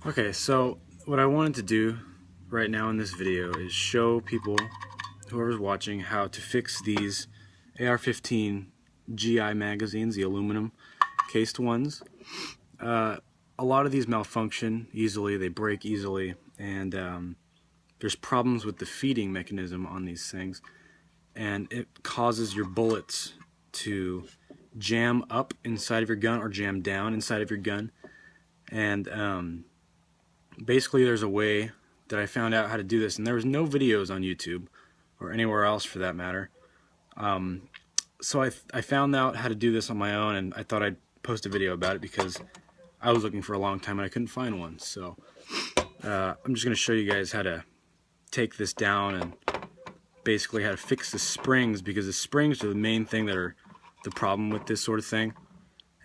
Okay, so what I wanted to do right now in this video is show people, whoever's watching, how to fix these Ar-15 GI magazines, the aluminum cased ones. A lot of these malfunction easily, they break easily, and there's problems with the feeding mechanism on these things, and it causes your bullets to jam up inside of your gun or jam down inside of your gun. And basically there's a way that I found out how to do this, and there was no videos on YouTube or anywhere else for that matter. So I found out how to do this on my own, and I thought I'd post a video about it because I was looking for a long time and I couldn't find one. So I'm just going to show you guys how to take this down and basically how to fix the springs, because the springs are the main thing that are the problem with this sort of thing.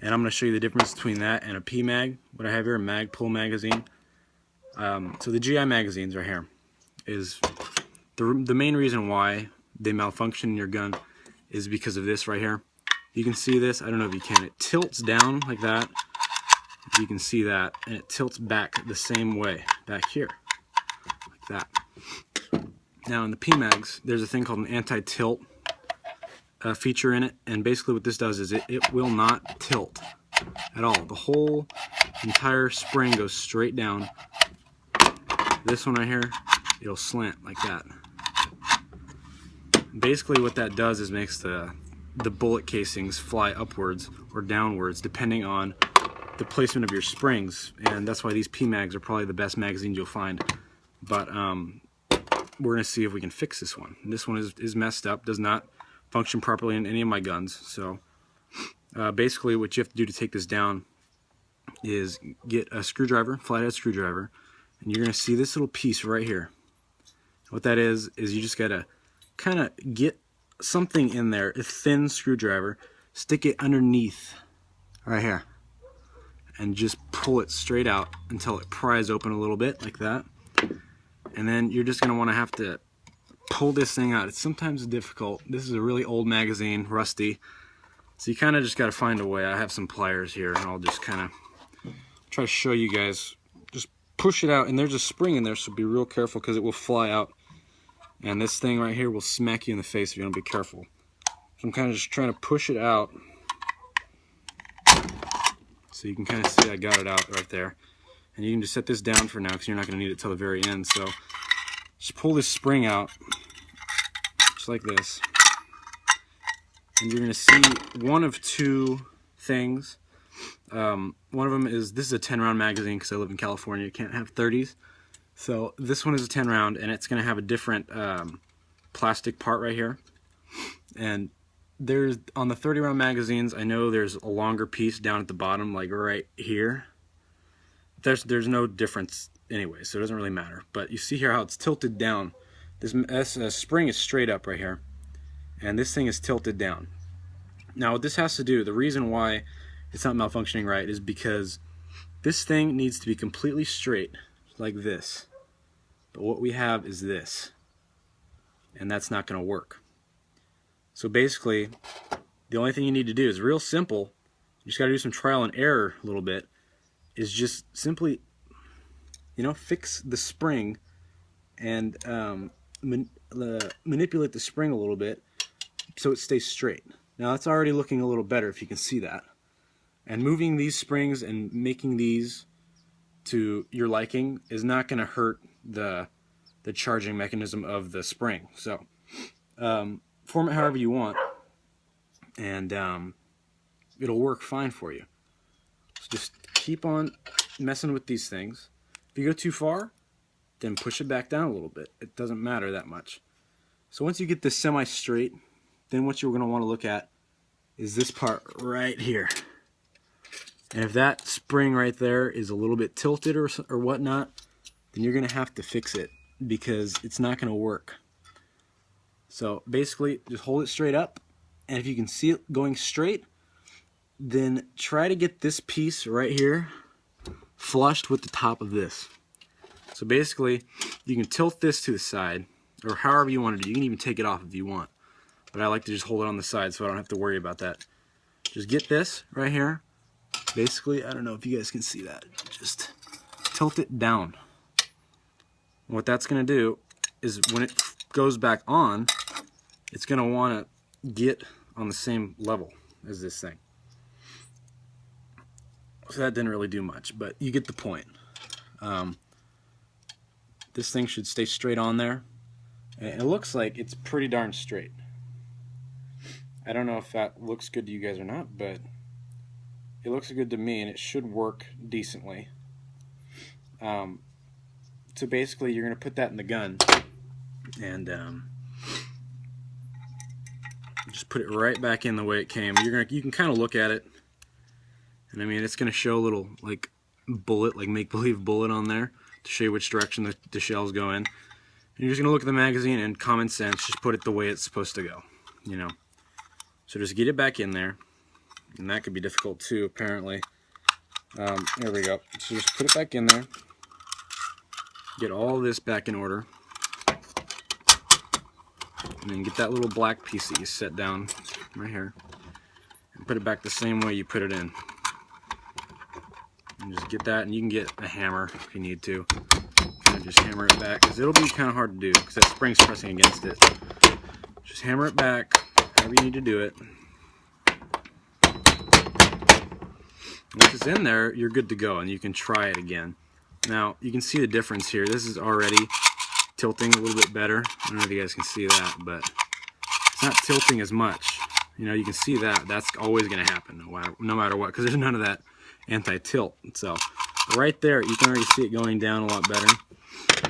And I'm going to show you the difference between that and a PMag. What I have here, a Magpul magazine. So the GI magazines right here is the main reason why they malfunction in your gun is because of this right here. You can see this, I don't know if you can, it tilts down like that. You can see that, and it tilts back the same way, back here, like that. Now in the PMags, there's a thing called an anti-tilt feature in it, and basically what this does is it will not tilt at all. The whole entire spring goes straight down. This one right here, it'll slant like that. Basically what that does is makes the bullet casings fly upwards or downwards depending on the placement of your springs, and that's why these PMags are probably the best magazines you'll find. But we're going to see if we can fix this one. And this one is messed up, does not function properly in any of my guns. So basically what you have to do to take this down is get a screwdriver, flathead screwdriver, and you're going to see this little piece right here. What that is you just got to kind of get something in there, a thin screwdriver, stick it underneath right here, and just pull it straight out until it pries open a little bit like that. And then you're just going to want to have to pull this thing out. It's sometimes difficult. This is a really old magazine, rusty, so you kind of just got to find a way. I have some pliers here, and I'll just kind of try to show you guys. Just push it out, and there's a spring in there, so be real careful because it will fly out. And this thing right here will smack you in the face if you don't be careful. So I'm kind of just trying to push it out. So you can kind of see I got it out right there. And you can just set this down for now because you're not going to need it till the very end. So just pull this spring out, just like this. And you're going to see one of two things. One of them is, this is a 10-round magazine because I live in California. You can't have 30s. So this one is a 10 round, and it's going to have a different plastic part right here. And there's, on the 30 round magazines, I know there's a longer piece down at the bottom, like right here. There's no difference anyway, so it doesn't really matter. But you see here how it's tilted down. This spring is straight up right here, and this thing is tilted down. Now what this has to do, the reason why it's not malfunctioning right, is because this thing needs to be completely straight, like this. But what we have is this, and that's not going to work. So basically, the only thing you need to do is real simple. You just got to do some trial and error a little bit. Is just simply, fix the spring and manipulate the spring a little bit so it stays straight. Now that's already looking a little better if you can see that. And moving these springs and making these to your liking is not going to hurt the charging mechanism of the spring. So form it however you want, and it'll work fine for you. So just keep on messing with these things. If you go too far, then push it back down a little bit. It doesn't matter that much. So once you get this semi-straight, then what you're going to want to look at is this part right here. And if that spring right there is a little bit tilted or whatnot, then you're going to have to fix it because it's not going to work. So basically, just hold it straight up, and if you can see it going straight, then try to get this piece right here flushed with the top of this. So basically, you can tilt this to the side, or however you want to do. You can even take it off if you want, but I like to just hold it on the side so I don't have to worry about that. Just get this right here. Basically, I don't know if you guys can see that. Just tilt it down. What that's going to do is when it goes back on, it's going to want to get on the same level as this thing. So that didn't really do much, but you get the point. This thing should stay straight on there. And it looks like it's pretty darn straight. I don't know if that looks good to you guys or not, but it looks good to me, and it should work decently. So basically, you're going to put that in the gun, and just put it right back in the way it came. You can kind of look at it, and I mean, it's going to show a little like bullet, like make-believe bullet on there to show you which direction the shells go in. And you're just going to look at the magazine, and common sense, just put it the way it's supposed to go, you know. So just get it back in there, and that could be difficult too, apparently. There we go. So just put it back in there. Get all this back in order. And then get that little black piece that you set down right here. And put it back the same way you put it in. And just get that, and you can get a hammer if you need to. And just hammer it back, because it'll be kind of hard to do, because that spring's pressing against it. Just hammer it back, however you need to do it. Once it's in there, you're good to go, and you can try it again. Now, you can see the difference here. This is already tilting a little bit better. I don't know if you guys can see that, but it's not tilting as much. You know, you can see that. That's always going to happen no matter what, because there's none of that anti-tilt. So, right there, you can already see it going down a lot better.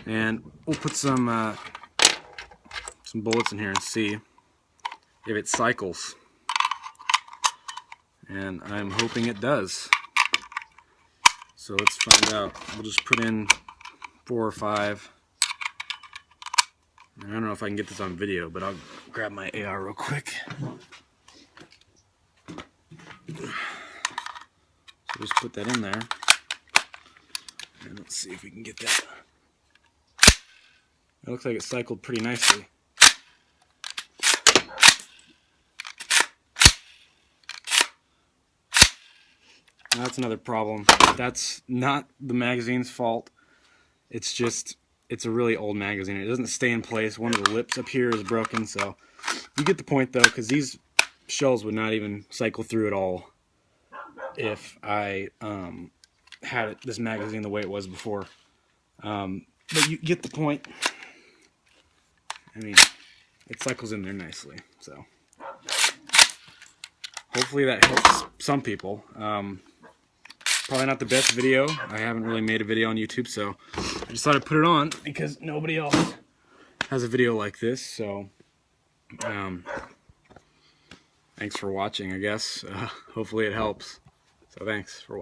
And we'll put some bullets in here and see if it cycles. And I'm hoping it does. So let's find out. We'll just put in 4 or 5. I don't know if I can get this on video, but I'll grab my AR real quick. So just put that in there. And let's see if we can get that. It looks like it cycled pretty nicely. That's another problem. That's not the magazine's fault. It's just, it's a really old magazine. It doesn't stay in place. One of the lips up here is broken, so you get the point though, because these shells would not even cycle through at all if I had this magazine the way it was before. But you get the point. I mean, it cycles in there nicely, so hopefully that helps some people. Probably not the best video. I haven't really made a video on YouTube, so I just thought I'd put it on because nobody else has a video like this. So thanks for watching, I guess. Hopefully it helps. So thanks for watching.